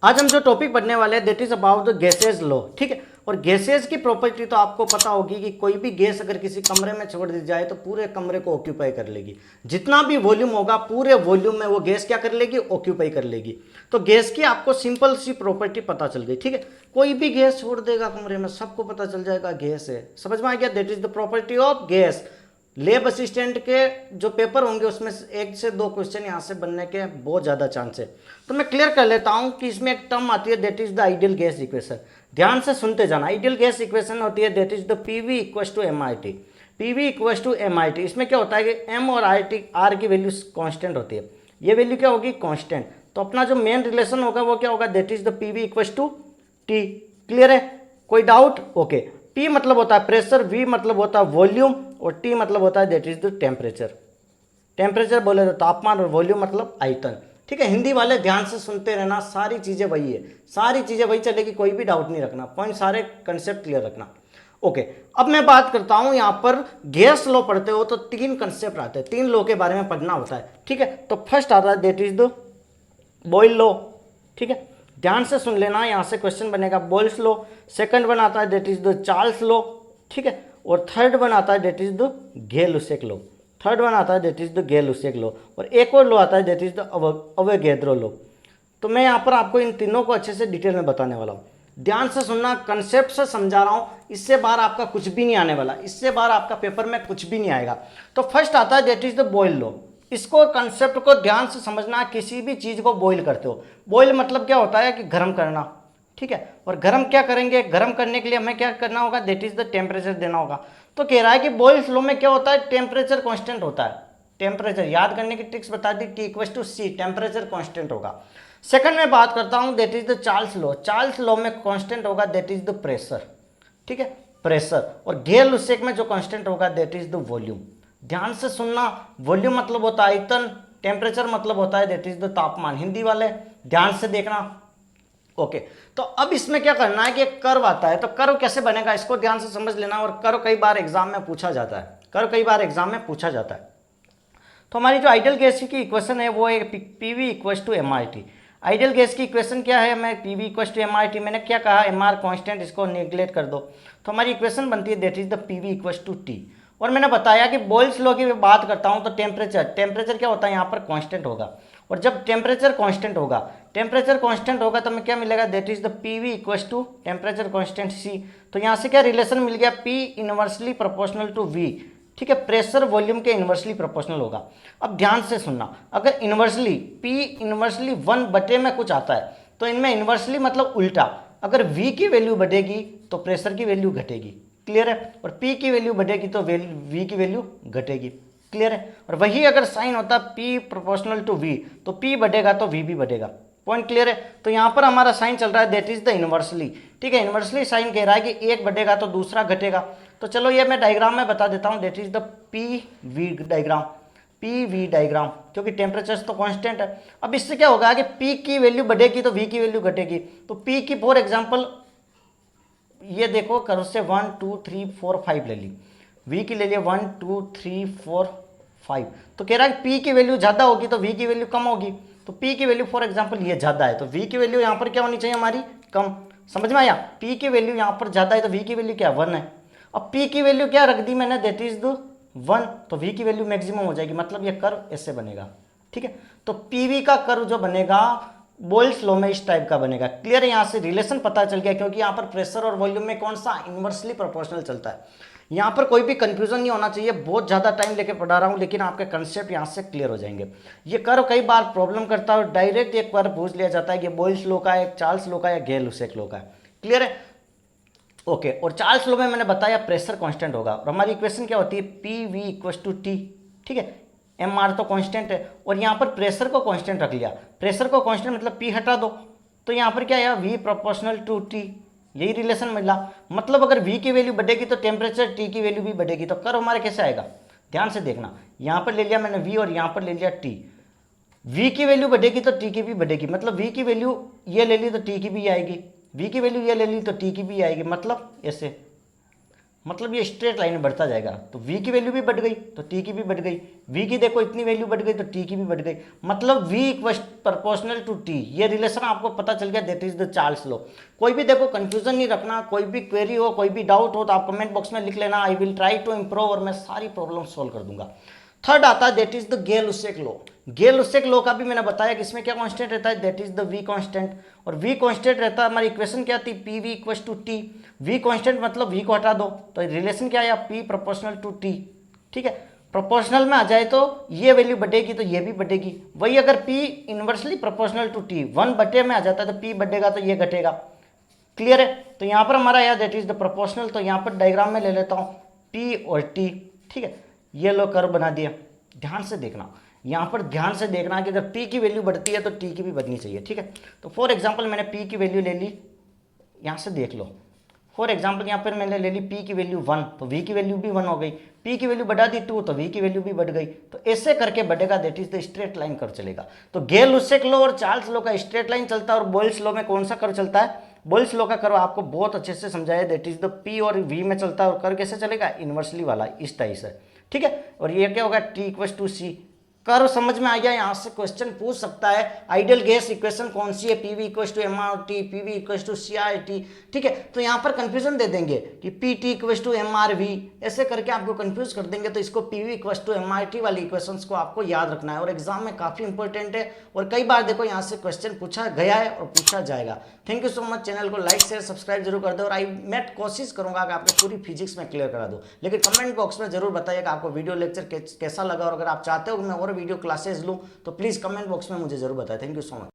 आज हम जो टॉपिक पढ़ने वाले हैं that is about the gases law. ठीक है, और गैसेज की प्रॉपर्टी तो आपको पता होगी कि कोई भी गैस अगर किसी कमरे में छोड़ दी जाए तो पूरे कमरे को ऑक्यूपाई कर लेगी। जितना भी वॉल्यूम होगा पूरे वॉल्यूम में वो गैस क्या कर लेगी, ऑक्यूपाई कर लेगी। तो गैस की आपको सिंपल सी प्रॉपर्टी पता चल गई। ठीक है, कोई भी गैस छोड़ देगा कमरे में, सबको पता चल जाएगा गैस है। समझ में आ गया? That is the property of gas. Lab assistant के जो पेपर होंगे उसमें 1 से 2 क्वेश्चन यहाँ से बनने के बहुत ज़्यादा चांस है। तो मैं क्लियर कर लेता हूँ कि इसमें एक टर्म आती है that is the ideal gas equation. ध्यान से सुनते जाना। आइडियल गैस इक्वेशन होती है that is the PV equals to M I T. PV equals to M I T. इसमें क्या होता है कि एम और आर की वैल्यू कॉन्स्टेंट होती है। ये वैल्यू क्या होगी, कॉन्स्टेंट। तो अपना जो मेन रिलेशन होगा वो क्या होगा, that is the PV equals to T. Clear है? कोई डाउट? ओके। P मतलब होता है प्रेशर, V मतलब होता है वॉल्यूम और T मतलब होता है that is the temperature. Temperature बोले तो तापमान और वॉल्यूम मतलब आयतन। ठीक है, हिंदी वाले ध्यान से सुनते रहना, सारी चीज़ें वही है, सारी चीज़ें वही चलेगी, कोई भी डाउट नहीं रखना, पॉइंट सारे कंसेप्ट क्लियर रखना। ओके, अब मैं बात करता हूँ यहाँ पर गैस लॉ पढ़ते हो तो 3 कंसेप्ट आते हैं, 3 लॉ के बारे में पढ़ना होता है। ठीक है, तो फर्स्ट आता है that is the Boyle law. ठीक है, ध्यान से सुन लेना, यहाँ से क्वेश्चन बनेगा बॉयल्स लॉ। सेकंड वन आता है that is the Charles law. ठीक है, और थर्ड वन आता है that is the Gay Lussac law. Third one आता है that is the Gay Lussac law, और एक और लॉ आता है that is the Avogadro law. तो मैं यहाँ पर आपको इन तीनों को अच्छे से डिटेल में बताने वाला हूँ। ध्यान से सुनना, कंसेप्ट से समझा रहा हूँ, इससे बाहर आपका कुछ भी नहीं आने वाला, इससे बाहर आपका पेपर में कुछ भी नहीं आएगा। तो फर्स्ट आता है that is the Boyle law. इसको कंसेप्ट को ध्यान से समझना। किसी भी चीज़ को बॉईल करते हो, बॉईल मतलब क्या होता है कि गर्म करना। ठीक है, और गर्म क्या करेंगे, गर्म करने के लिए हमें क्या करना होगा, दैट इज द टेम्परेचर देना होगा। तो कह रहा है कि बॉयल्स लॉ में क्या होता है, टेम्परेचर कांस्टेंट होता है। टेम्परेचर याद करने की ट्रिक्स बता दी, T equal to C, temperature constant होगा। सेकंड में बात करता हूं that is the Charles law. Charles law में कांस्टेंट होगा दैट इज द प्रेशर। ठीक है, प्रेशर। और गेल-लुसेक में जो कांस्टेंट होगा दैट इज द वॉल्यूम। ध्यान से सुनना, वॉल्यूम मतलब होता है आयतन, टेम्परेचर मतलब होता है दैट इज द तापमान। हिंदी वाले ध्यान से देखना। ओके, तो अब इसमें क्या करना है कि एक कर्व आता है, तो कर्व कैसे बनेगा इसको ध्यान से समझ लेना। और कर्व कई बार एग्जाम में पूछा जाता है, कर्व कई बार एग्जाम में पूछा जाता है। तो हमारी जो आइडियल गैस की इक्वेशन है वो है PV equals to M I T. Ideal gas की इक्वेशन क्या है, मैं PV equals to M I T, मैंने क्या कहा, एम आर कॉन्स्टेंट, इसको निगलेक्ट कर दो। तो हमारी इक्वेशन बनती है that is the PV equals to T. और मैंने बताया कि बॉयल्स लॉ की बात करता हूँ तो टेम्परेचर क्या होता है यहाँ पर, कांस्टेंट होगा। और जब टेम्परेचर कांस्टेंट होगा तो हमें क्या मिलेगा, that is the PV equals to temperature constant C. तो यहाँ से क्या रिलेशन मिल गया, P inversely proportional to V. ठीक है, प्रेशर वॉल्यूम के इन्वर्सली प्रोपोर्शनल होगा। अब ध्यान से सुनना, अगर इन्वर्सली पी इन्वर्सली 1 बटे में कुछ आता है तो इनमें इन्वर्सली मतलब उल्टा, अगर V की वैल्यू बढ़ेगी तो प्रेशर की वैल्यू घटेगी। क्लियर है? और P की वैल्यू बढ़ेगी तो V की वैल्यू घटेगी। क्लियर है? और वही अगर साइन होता P प्रोपोर्शनल टू V तो P बढ़ेगा तो V भी बढ़ेगा। पॉइंट क्लियर है? तो यहाँ पर हमारा साइन चल रहा है दैट इज द इन्वर्सली। ठीक है, इन्वर्सली साइन कह रहा है कि एक बढ़ेगा तो दूसरा घटेगा। तो चलो ये मैं डायग्राम में बता देता हूँ, that is the P V diagram, क्योंकि टेम्परेचर तो कांस्टेंट है। अब इससे क्या होगा कि P की वैल्यू बढ़ेगी तो V की वैल्यू घटेगी। तो P की फॉर एग्जांपल ये देखो, करो से 1 2 3 4 5 ले ली, V की ले लिया 1 2 3 4 5। तो कह रहा है P की वैल्यू ज़्यादा होगी तो V की वैल्यू कम होगी। तो P की वैल्यू फॉर एग्जांपल ये ज़्यादा है तो V की वैल्यू यहाँ पर क्या होनी चाहिए, हमारी कम। समझ में आया? P की वैल्यू यहाँ पर ज़्यादा है तो V की वैल्यू क्या, 1 है। अब P की वैल्यू क्या रख दी मैंने, दैट इज द 1, तो V की वैल्यू मैक्सिमम हो जाएगी, मतलब ये कर्व ऐसे बनेगा। ठीक है, तो PV का कर्व जो बनेगा बॉयल्स लॉ में इस टाइप का बनेगा। क्लियर है? यहाँ से रिलेशन पता चल गया, क्योंकि यहाँ पर प्रेशर और वॉल्यूम में कौन सा, इन्वर्सली प्रोपोर्शनल चलता है। यहाँ पर कोई भी कंफ्यूजन नहीं होना चाहिए, बहुत ज़्यादा टाइम लेके पढ़ा रहा हूँ लेकिन आपके कंसेप्ट यहाँ से क्लियर हो जाएंगे। ये कर्व कई बार प्रॉब्लम करता है, डायरेक्ट एक बार पूछ लिया जाता है कि बॉयल्स लॉ का है, चार्ल्स लॉ का है, गेल-लुसेक लॉ का है। क्लियर है? ओके, और चार्ल्स लॉ में मैंने बताया प्रेशर कांस्टेंट होगा, और हमारी इक्वेशन क्या होती है, P V equals to T. ठीक है, एम आर तो कांस्टेंट है और यहाँ पर प्रेशर को कांस्टेंट रख लिया। प्रेशर को कांस्टेंट मतलब पी हटा दो, तो यहाँ पर क्या है, वी प्रोपोर्शनल टू टी, यही रिलेशन मिला। मतलब अगर वी की वैल्यू बढ़ेगी तो टेम्परेचर टी की वैल्यू भी बढ़ेगी। तो कर्व हमारे कैसे आएगा, ध्यान से देखना, यहाँ पर ले लिया मैंने वी और यहाँ पर ले लिया टी। वी की वैल्यू बढ़ेगी तो टी की भी बढ़ेगी, मतलब वी की वैल्यू ये ले ली तो टी की भी आएगी, V की वैल्यू ये ले ली तो T की भी आएगी, मतलब ऐसे। मतलब ये स्ट्रेट लाइन में बढ़ता जाएगा। तो v की वैल्यू भी बढ़ गई तो t की भी बढ़ गई, v की देखो इतनी वैल्यू बढ़ गई तो t की भी बढ़ गई, मतलब v equal proportional to t। ये रिलेशन आपको पता चल गया, that is the Charles law. कोई भी देखो कंफ्यूजन नहीं रखना, कोई भी क्वेरी हो, कोई भी डाउट हो तो आप कमेंट बॉक्स में लिख लेना, I will try to improve, और मैं सारी प्रॉब्लम सॉल्व कर दूंगा। थर्ड आता है that is the Gay Lussac law. Gay Lussac law का भी मैंने बताया कि इसमें क्या कांस्टेंट रहता है, that is the v constant, और v कांस्टेंट रहता है, हमारी इक्वेशन क्या थी, pv equal to t। v constant मतलब v को हटा दो तो रिलेशन क्या आया, p प्रोपोर्शनल टू t। ठीक है, प्रोपोर्शनल में आ जाए तो ये वैल्यू बढ़ेगी तो ये भी बढ़ेगी, वही अगर p inversely proportional to t 1/, में आ जाता है तो p बढ़ेगा तो ये घटेगा। क्लियर है, तो यहाँ पर हमारा आया दैट इज द प्रोपोर्शनल, तो यहाँ पर डायग्राम में ले लेता हूँ p और t। ठीक है, ये लो कर्व बना दिया, ध्यान से देखना, यहाँ पर ध्यान से देखना कि अगर p की वैल्यू बढ़ती है तो t की भी बढ़नी चाहिए। ठीक है, तो फॉर एग्जांपल मैंने p की वैल्यू ले ली, यहाँ से देख लो, फॉर एग्जांपल यहाँ पर मैंने ले ली p की वैल्यू 1 तो v की वैल्यू भी 1 हो गई, p की वैल्यू बढ़ा दी 2 तो v की वैल्यू भी बढ़ गई। तो ऐसे करके बढ़ेगा, that is the straight line curve चलेगा। तो गेल-लुसेक लॉ और चार्ल्स लॉ का स्ट्रेट लाइन चलता है, और बोयल्स लॉ में कौन सा कर्व चलता है, बोयल्स लॉ का कर्व आपको बहुत अच्छे से समझाया, दैट इज द p और v में चलता है, और कर्व कैसे चलेगा, इनवर्सली वाला इस टाइप से। ठीक है, और ये क्या होगा, t equal to c। Curve समझ में आ गया, यहाँ से क्वेश्चन पूछ सकता है आइडियल गैस इक्वेशन कौन सी है, PV equal to M R T, PV equal to C R T. ठीक है, तो यहाँ पर कंफ्यूजन दे देंगे कि P T equal to M R V, ऐसे करके आपको कंफ्यूज कर देंगे। तो इसको PV equal to M R T वाली इक्वेशंस को आपको याद रखना है, और एग्जाम में काफी इंपॉर्टेंट है, और कई बार देखो यहाँ से क्वेश्चन पूछा गया है और पूछा जाएगा। Thank you so much, channel को लाइक शेयर सब्सक्राइब जरूर कर दो, और मैं कोशिश करूंगा कि आपको पूरी फिजिक्स में क्लियर करा दूं। लेकिन कमेंट बॉक्स में जरूर बताइए कि आपको वीडियो लेक्चर कैसा लगा, और अगर आप चाहते हो कि मैं और वीडियो क्लासेस लूँ तो प्लीज़ कमेंट बॉक्स में मुझे जरूर बताएं। Thank you so much.